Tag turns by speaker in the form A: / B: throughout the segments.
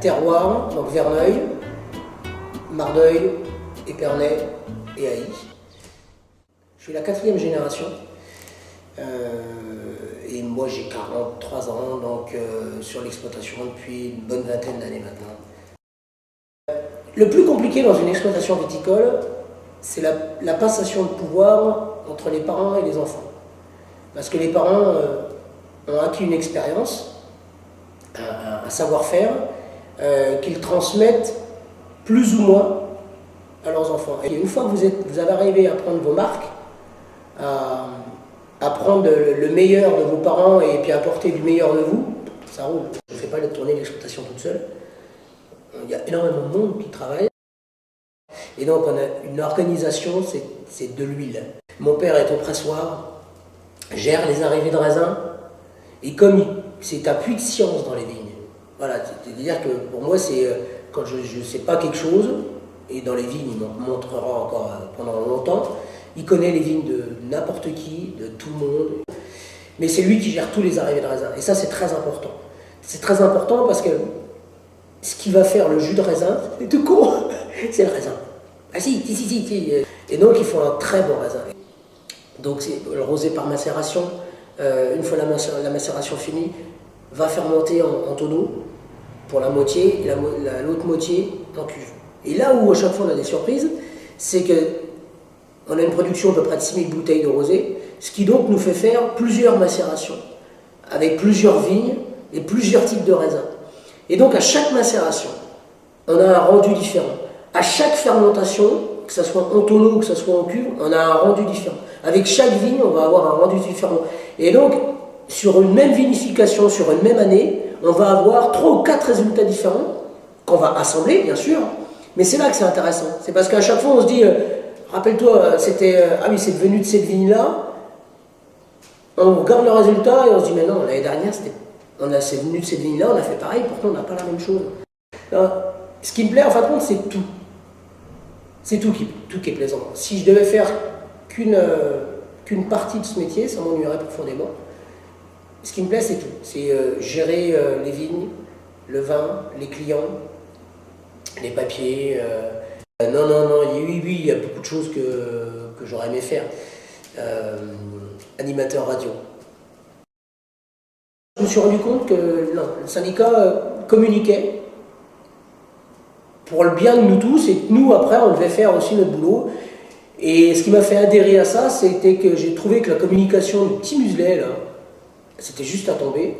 A: Terroir, donc Verneuil, Mardeuil, Épernay et Ailly. Je suis la 4e génération. Et moi j'ai 43 ans, donc sur l'exploitation depuis une bonne vingtaine d'années maintenant. Le plus compliqué dans une exploitation viticole, c'est la passation de pouvoir entre les parents et les enfants. Parce que les parents ont acquis une expérience, un savoir-faire, qu'ils transmettent plus ou moins à leurs enfants. Et une fois que vous avez arrivé à prendre vos marques, à prendre le meilleur de vos parents et puis à apporter du meilleur de vous, ça roule. Je ne fais pas tourner l'exploitation toute seule. Il y a énormément de monde qui travaille. Et donc on a une organisation, c'est de l'huile. Mon père est au pressoir, gère les arrivées de raisins, et comme c'est un puits de science dans les vignes. Voilà, c'est-à-dire que pour moi, c'est quand je ne sais pas quelque chose, et dans les vignes, il m'en montrera encore pendant longtemps, il connaît les vignes de n'importe qui, de tout le monde, mais c'est lui qui gère tous les arrivées de raisins. Et ça, c'est très important. C'est très important parce que ce qui va faire le jus de raisin, c'est tout con, c'est le raisin. Ah si. Et donc, il faut un très bon raisin. Donc, c'est le rosé par macération. Une fois la macération finie, va fermenter en tonneau pour la moitié, et l'autre moitié en cuve. Et là où à chaque fois on a des surprises, c'est qu'on a une production à peu près de 6000 bouteilles de rosé, ce qui donc nous fait faire plusieurs macérations, avec plusieurs vignes et plusieurs types de raisins. Et donc à chaque macération, on a un rendu différent. À chaque fermentation, que ce soit en tonneau ou que ce soit en cuve, on a un rendu différent. Avec chaque vigne, on va avoir un rendu différent. Et donc, sur une même vinification, sur une même année, on va avoir 3 ou 4 résultats différents, qu'on va assembler, bien sûr. Mais c'est là que c'est intéressant. C'est parce qu'à chaque fois, on se dit, rappelle-toi, ah oui, c'est venu de cette vigne-là. On regarde le résultat et on se dit, mais non, l'année dernière, c'est venu de cette vigne-là, on a fait pareil, pourtant on n'a pas la même chose. Alors, ce qui me plaît, en fin de compte, c'est tout. C'est tout qui est plaisant. Si je devais faire qu'une partie de ce métier, ça m'ennuierait profondément. Ce qui me plaît, c'est tout. C'est gérer les vignes, le vin, les clients, les papiers. Non, oui, il y a beaucoup de choses que j'aurais aimé faire. Animateur radio. Je me suis rendu compte que non, le syndicat communiquait pour le bien de nous tous, et que nous, après, on devait faire aussi notre boulot. Et ce qui m'a fait adhérer à ça, c'était que j'ai trouvé que la communication du petit muselet, là, c'était juste à tomber,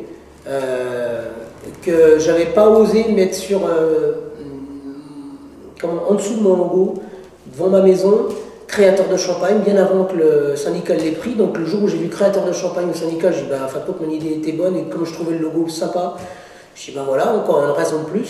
A: que j'avais pas osé mettre en dessous de mon logo, devant ma maison, créateur de champagne, bien avant que le syndicat l'ait pris. Donc le jour où j'ai vu créateur de champagne au syndicat, j'ai dit, en fin de compte, mon idée était bonne, et comme je trouvais le logo sympa, je dis, voilà, encore une raison de plus.